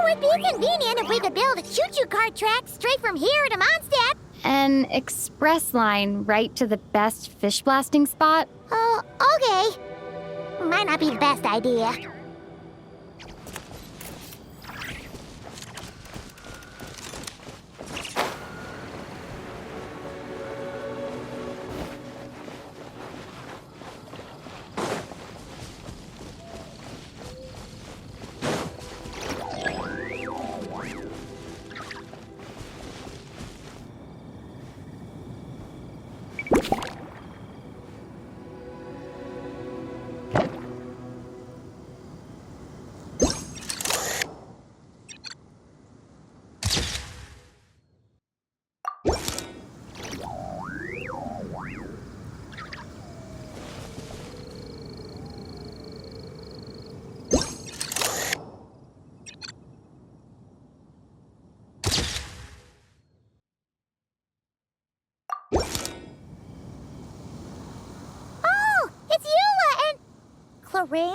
It'd be convenient if we could build a choo-choo cart track straight from here to Mondstadt. An express line right to the best fish blasting spot? Oh, okay. Might not be the best idea. Rand?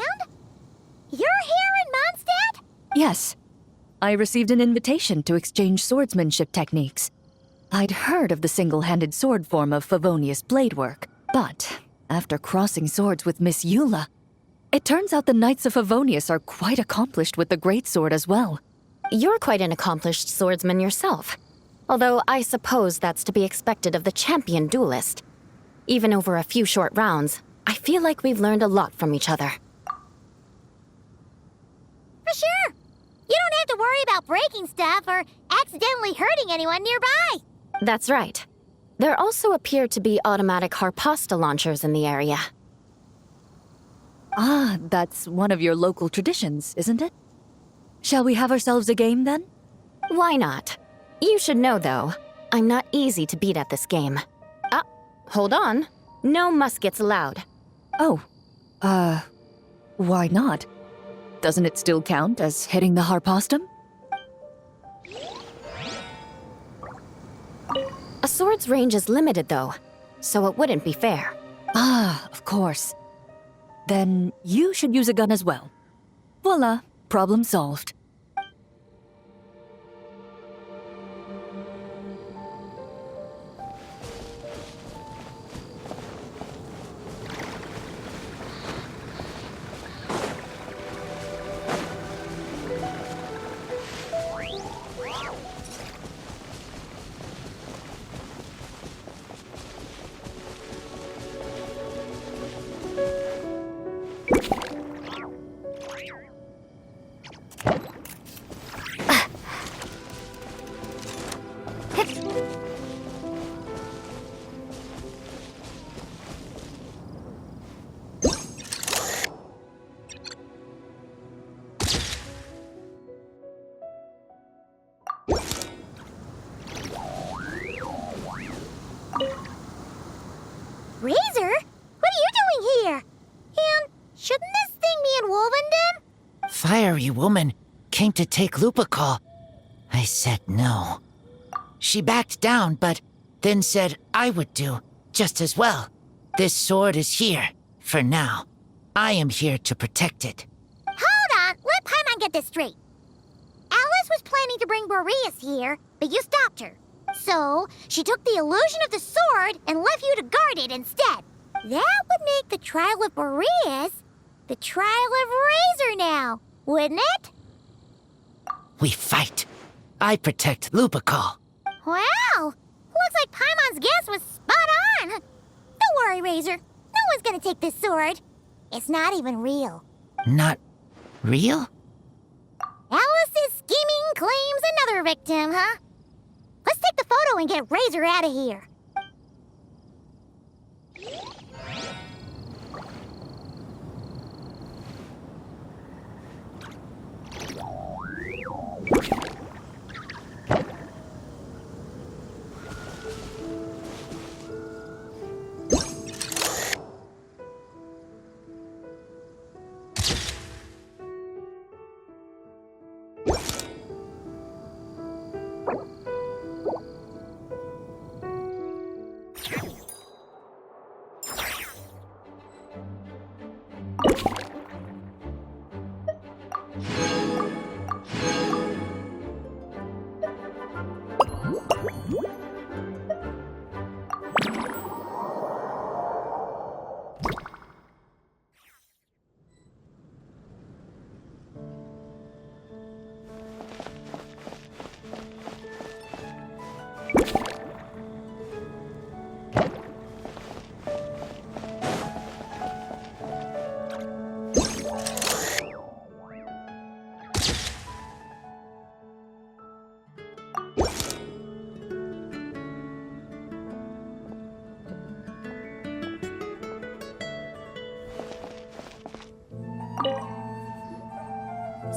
You're here in Mondstadt? Yes. I received an invitation to exchange swordsmanship techniques. I'd heard of the single-handed sword form of Favonius blade work, but after crossing swords with Miss Eula, it turns out the Knights of Favonius are quite accomplished with the greatsword as well. You're quite an accomplished swordsman yourself. Although I suppose that's to be expected of the champion duelist. Even over a few short rounds, I feel like we've learned a lot from each other. For sure. You don't have to worry about breaking stuff or accidentally hurting anyone nearby. That's right. There also appear to be automatic harpasta launchers in the area. Ah, that's one of your local traditions, isn't it? Shall we have ourselves a game, then? Why not? You should know, though, I'm not easy to beat at this game. Ah, hold on. No muskets allowed. Oh, why not? Doesn't it still count as hitting the harpastum? A sword's range is limited, though, so it wouldn't be fair. Ah, of course. Then you should use a gun as well. Voila, problem solved. Razor? What are you doing here? And shouldn't this thing be in Wolvenden? Fiery woman came to take Lupical. I said no. She backed down, but then said I would do just as well. This sword is here, for now. I am here to protect it. Hold on, let Paimon get this straight. Alice was planning to bring Boreas here, but you stopped her. So, she took the illusion of the sword and left you to guard it instead. That would make the trial of Boreas the trial of Razor now, wouldn't it? We fight. I protect Lupacol. Wow! Looks like Paimon's guess was spot on. Don't worry, Razor. No one's gonna take this sword. It's not even real. Not real? Alice's scheming claims another victim, huh? Let's take the photo and get Razor out of here.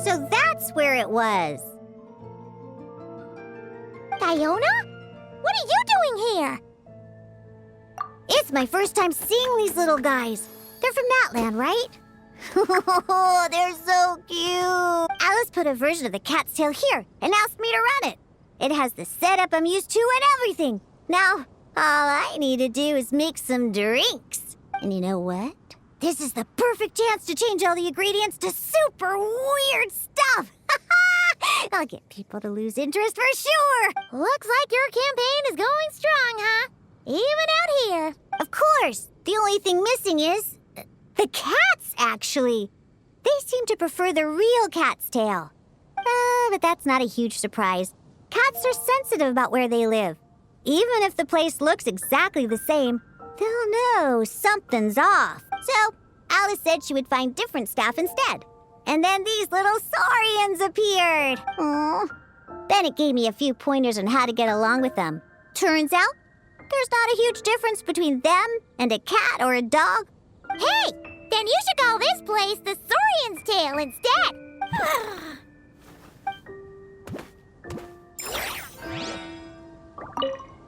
So that's where it was. Fiona? What are you doing here? It's my first time seeing these little guys. They're from Natland, right? Oh, they're so cute. Alice put a version of the cat's tail here and asked me to run it. It has the setup I'm used to and everything. Now, all I need to do is make some drinks. And you know what? This is the perfect chance to change all the ingredients to super weird stuff. I'll get people to lose interest for sure. Looks like your campaign is going strong, huh? Even out here. Of course. The only thing missing is the cats, actually. They seem to prefer the real cat's tail. But that's not a huge surprise. Cats are sensitive about where they live. Even if the place looks exactly the same, they'll know something's off. So, Alice said she would find different staff instead. And then these little saurians appeared. Aww. Bennett gave me a few pointers on how to get along with them. Turns out, there's not a huge difference between them and a cat or a dog. Hey, then you should call this place the Saurian's Tail instead.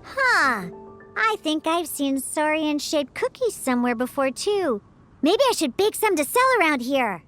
Huh. I think I've seen saurian-shaped cookies somewhere before, too. Maybe I should bake some to sell around here.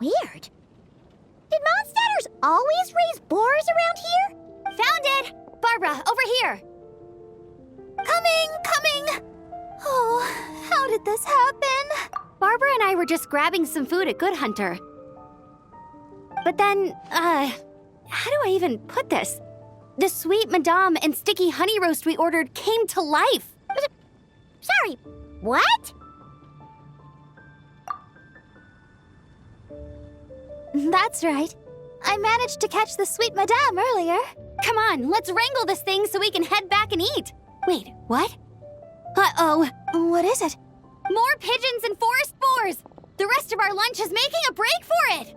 Weird. Did monsters always raise boars around here? Found it! Barbara, over here! Coming! Oh, how did this happen? Barbara and I were just grabbing some food at Good Hunter. But then, how do I even put this? The sweet madame and sticky honey roast we ordered came to life. Sorry, what? That's right. I managed to catch the sweet madame earlier. Come on, let's wrangle this thing so we can head back and eat. Wait, what? Uh-oh. What is it? More pigeons and forest boars! The rest of our lunch is making a break for it!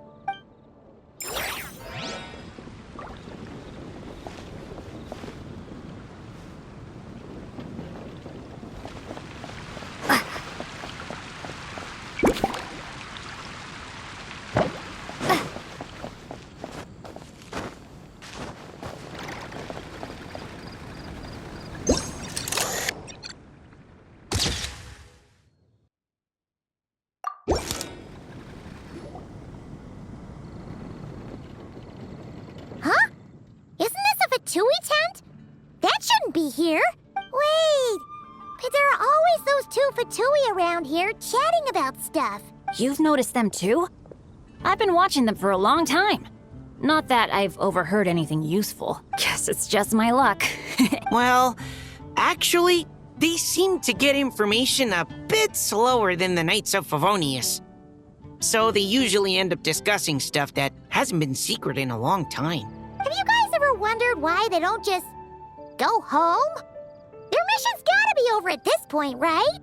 Fatui tent? That shouldn't be here. Wait, but there are always those two Fatui around here chatting about stuff. You've noticed them too? I've been watching them for a long time. Not that I've overheard anything useful. Guess it's just my luck. Well, actually, they seem to get information a bit slower than the Knights of Favonius. So they usually end up discussing stuff that hasn't been secret in a long time. Have you guys ever wondered why they don't just go home? Their mission's gotta be over at this point, right?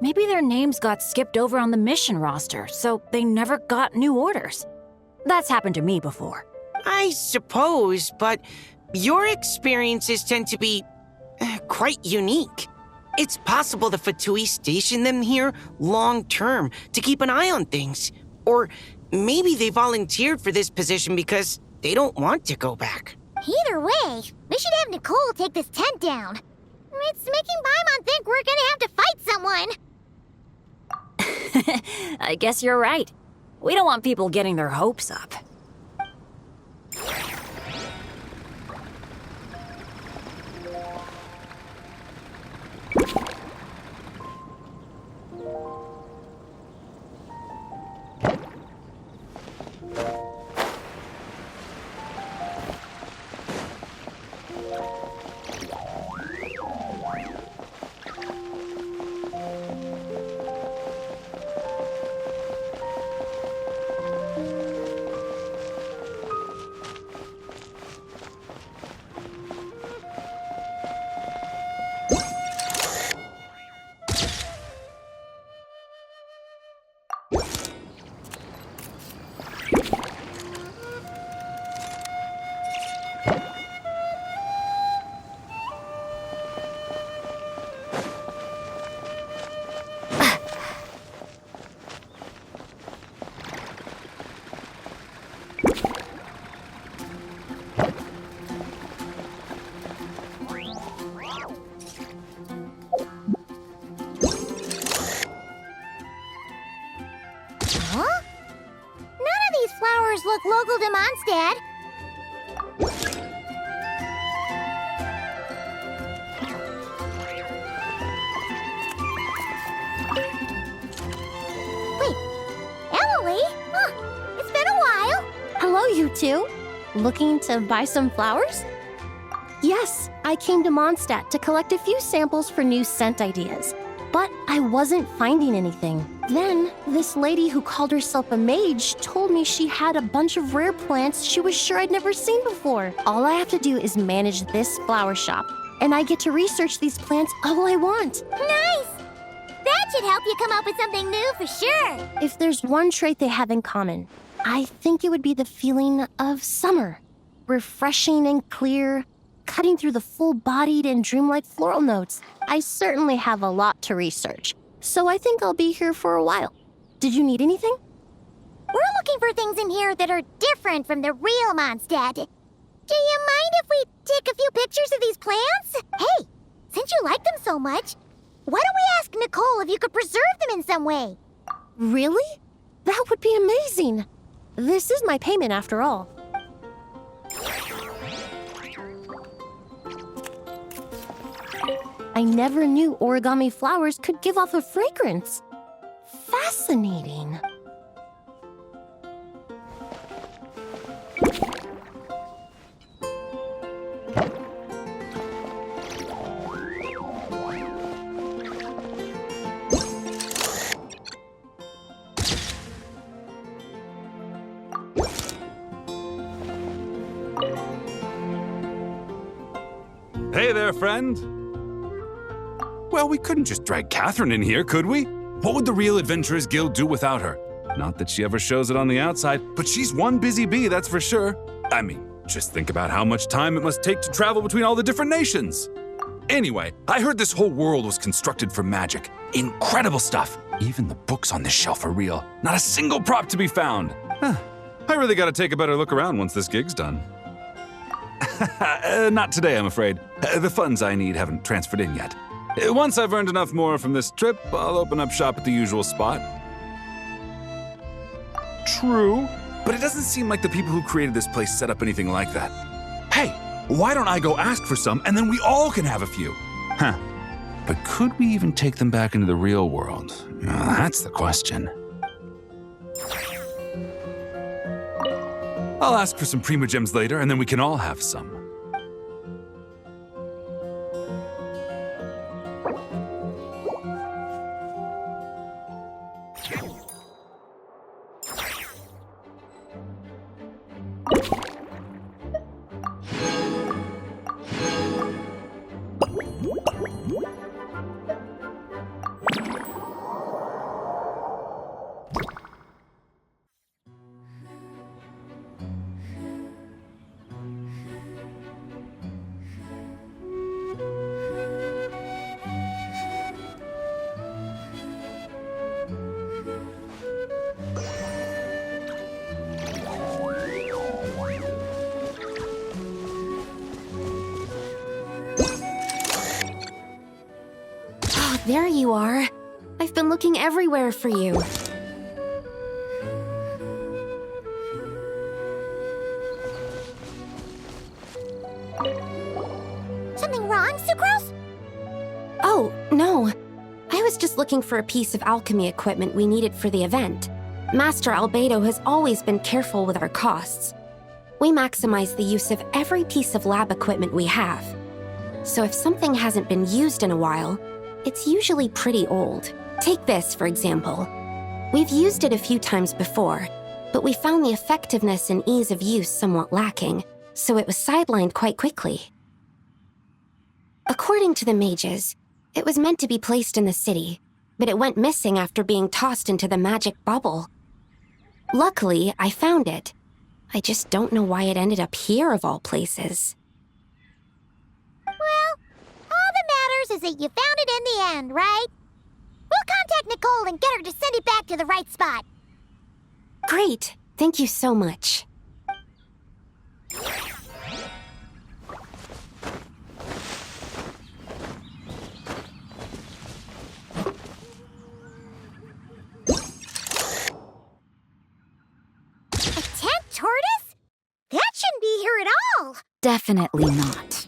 Maybe their names got skipped over on the mission roster, so they never got new orders. That's happened to me before. I suppose, but your experiences tend to be quite unique. It's possible the Fatui stationed them here long-term to keep an eye on things. Or maybe they volunteered for this position because they don't want to go back. Either way, we should have Nicole take this tent down. It's making Paimon think we're gonna have to fight someone. I guess you're right. We don't want people getting their hopes up. Huh? None of these flowers look local to Mondstadt. Wait, Emily? Huh, it's been a while. Hello, you two. Looking to buy some flowers? Yes, I came to Mondstadt to collect a few samples for new scent ideas, but I wasn't finding anything. Then, this lady who called herself a mage told me she had a bunch of rare plants she was sure I'd never seen before. All I have to do is manage this flower shop, and I get to research these plants all I want. Nice! That should help you come up with something new for sure. If there's one trait they have in common, I think it would be the feeling of summer. Refreshing and clear, cutting through the full-bodied and dreamlike floral notes. I certainly have a lot to research, so I think I'll be here for a while. Did you need anything? We're looking for things in here that are different from the real Mondstadt. Do you mind if we take a few pictures of these plants? Hey, since you like them so much, why don't we ask Nicole if you could preserve them in some way? Really? That would be amazing. This is my payment after all. I never knew origami flowers could give off a fragrance. Fascinating. Hey there, friend. Well, we couldn't just drag Catherine in here, could we? What would the Real Adventurers Guild do without her? Not that she ever shows it on the outside, but she's one busy bee, that's for sure. I mean, just think about how much time it must take to travel between all the different nations. Anyway, I heard this whole world was constructed for magic. Incredible stuff. Even the books on this shelf are real. Not a single prop to be found. Huh. I really gotta take a better look around once this gig's done. Not today, I'm afraid. The funds I need haven't transferred in yet. Once I've earned enough more from this trip, I'll open up shop at the usual spot. True, but it doesn't seem like the people who created this place set up anything like that. Hey, Why don't I go ask for some, and then we all can have a few? Huh. But could we even take them back into the real world? That's the question. I'll ask for some Primogems later, and then we can all have some. There you are. I've been looking everywhere for you. Something wrong, Sucrose? Oh, no. I was just looking for a piece of alchemy equipment we needed for the event. Master Albedo has always been careful with our costs. We maximize the use of every piece of lab equipment we have. So if something hasn't been used in a while, it's usually pretty old. Take this, for example. We've used it a few times before, but we found the effectiveness and ease of use somewhat lacking, so it was sidelined quite quickly. According to the mages, it was meant to be placed in the city, but it went missing after being tossed into the magic bubble. Luckily, I found it. I just don't know why it ended up here of all places. Is that you found it in the end, right? We'll contact Nicole and get her to send it back to the right spot. Great. Thank you so much. A tent tortoise? That shouldn't be here at all. Definitely not.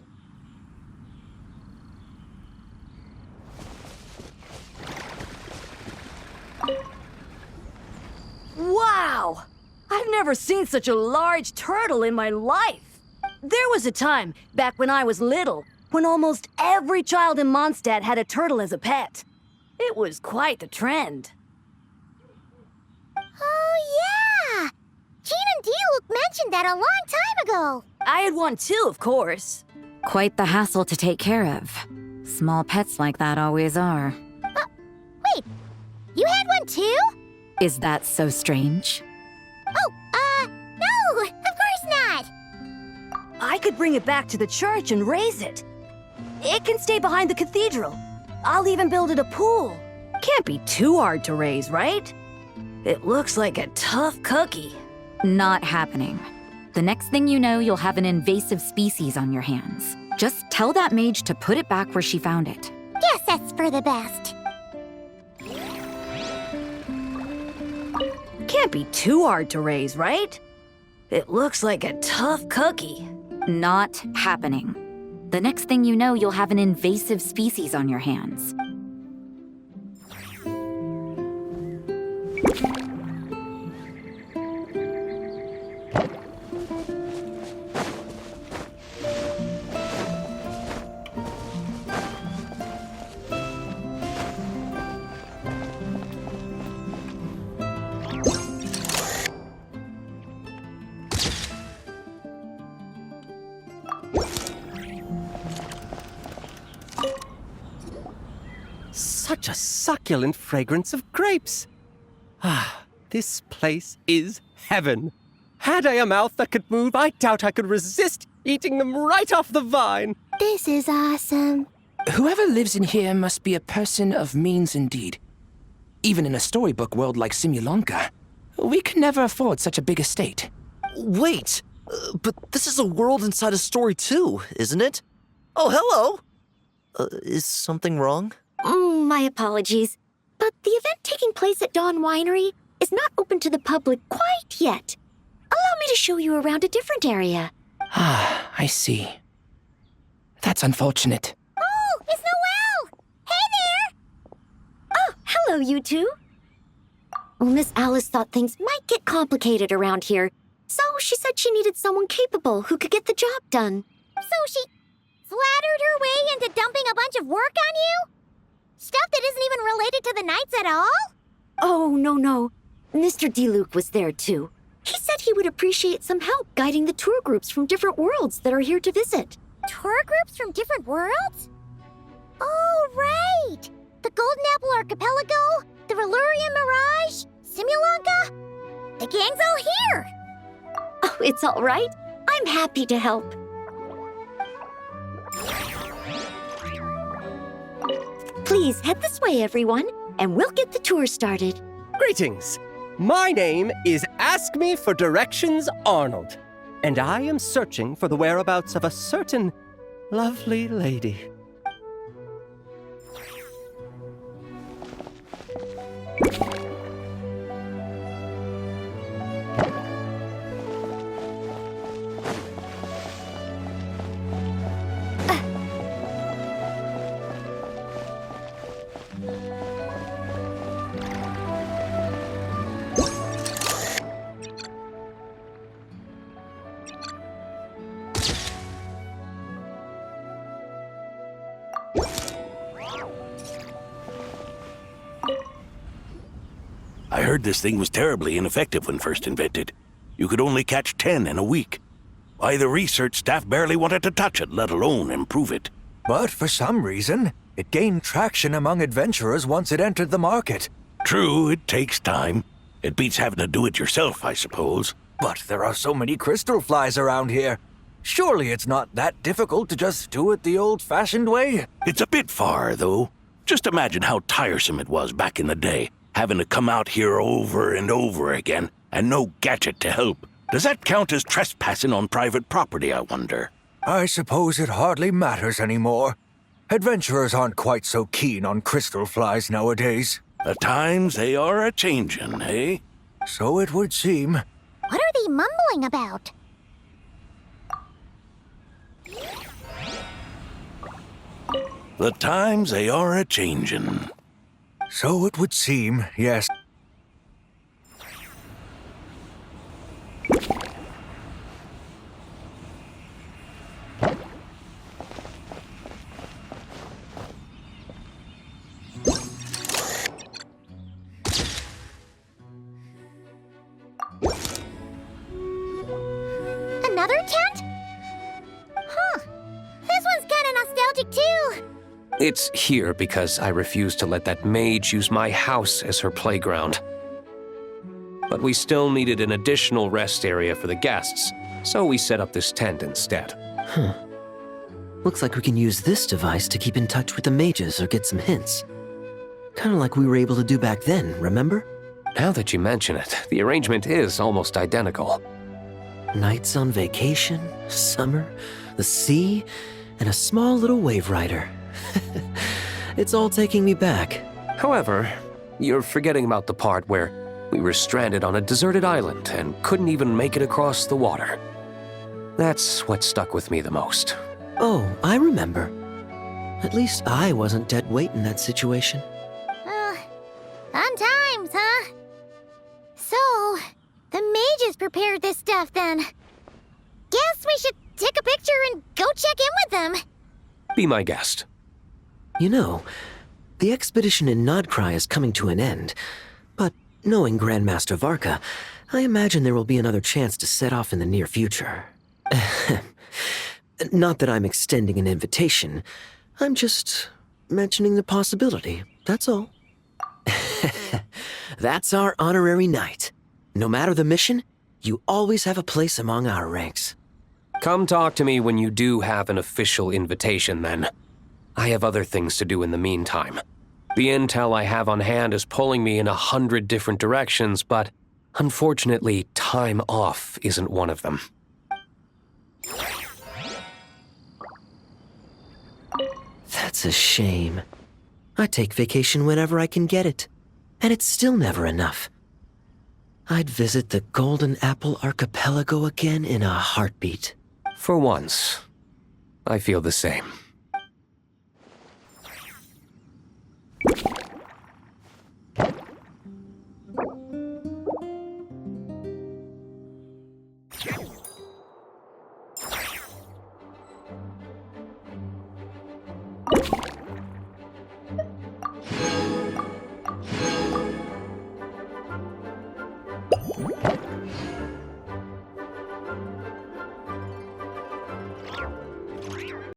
Wow! I've never seen such a large turtle in my life. There was a time, back when I was little, when almost every child in Mondstadt had a turtle as a pet. It was quite the trend. Oh, yeah! Jean and D-Luke mentioned that a long time ago. I had one too, of course. Quite the hassle to take care of. Small pets like that always are. Wait, you had one too? Is that so strange? Oh, no, of course not. I could bring it back to the church and raise it. It can stay behind the cathedral. I'll even build it a pool. Can't be too hard to raise, right? It looks like a tough cookie. Not happening. The next thing you know, you'll have an invasive species on your hands. Just tell that mage to put it back where she found it. Guess that's for the best. Can't be too hard to raise, right? It looks like a tough cookie. Not happening. The next thing you know, you'll have an invasive species on your hands. Such a succulent fragrance of grapes. Ah, this place is heaven. Had I a mouth that could move, I doubt I could resist eating them right off the vine. This is awesome. Whoever lives in here must be a person of means indeed. Even in a storybook world like Simulanka, we could never afford such a big estate. Wait, but this is a world inside a story too, isn't it? Oh, hello! Is something wrong? My apologies, but the event taking place at Dawn Winery is not open to the public quite yet. Allow me to show you around a different area. Ah, I see. That's unfortunate. Oh, it's Noelle! Hey there! Oh, hello, you two. Well, Miss Alice thought things might get complicated around here, so she said she needed someone capable who could get the job done. So she flattered her way into dumping a bunch of work on you? Stuff that isn't even related to the Knights at all? Oh, no. Mr. DeLuke was there, too. He said he would appreciate some help guiding the tour groups from different worlds that are here to visit. Tour groups from different worlds? Oh, right! The Golden Apple Archipelago, the Valurian Mirage, Simulanka. The gang's all here! Oh, it's all right. I'm happy to help. Please head this way, everyone, and we'll get the tour started. Greetings. My name is Ask Me for Directions Arnold, and I am searching for the whereabouts of a certain lovely lady. I heard this thing was terribly ineffective when first invented. You could only catch 10 in a week. Why, the research staff barely wanted to touch it, let alone improve it. But for some reason, it gained traction among adventurers once it entered the market. True, it takes time. It beats having to do it yourself, I suppose. But there are so many crystal flies around here. Surely it's not that difficult to just do it the old-fashioned way? It's a bit far, though. Just imagine how tiresome it was back in the day, having to come out here over and over again, and no gadget to help. Does that count as trespassing on private property, I wonder? I suppose it hardly matters anymore. Adventurers aren't quite so keen on crystal flies nowadays. The times they are a-changin', eh? So it would seem. What are they mumbling about? The times they are a-changin'. So it would seem, yes. Another tent? Huh. This one's kinda nostalgic too. It's here because I refused to let that mage use my house as her playground. But we still needed an additional rest area for the guests, so we set up this tent instead. Huh. Looks like we can use this device to keep in touch with the mages or get some hints. Kinda like we were able to do back then, remember? Now that you mention it, the arrangement is almost identical. Nights on vacation, summer, the sea, and a small little wave rider. It's all taking me back. However, you're forgetting about the part where we were stranded on a deserted island and couldn't even make it across the water. That's what stuck with me the most. Oh, I remember. At least I wasn't dead weight in that situation. Fun times, huh? So, the mages prepared this stuff then. Guess we should take a picture and go check in with them. Be my guest. You know, the expedition in Nodcry is coming to an end, but knowing Grandmaster Varka, I imagine there will be another chance to set off in the near future. Not that I'm extending an invitation, I'm just mentioning the possibility, that's all. That's our honorary knight. No matter the mission, you always have a place among our ranks. Come talk to me when you do have an official invitation, then. I have other things to do in the meantime. The intel I have on hand is pulling me in 100 different directions, but unfortunately, time off isn't one of them. That's a shame. I take vacation whenever I can get it, and it's still never enough. I'd visit the Golden Apple Archipelago again in a heartbeat. For once. I feel the same.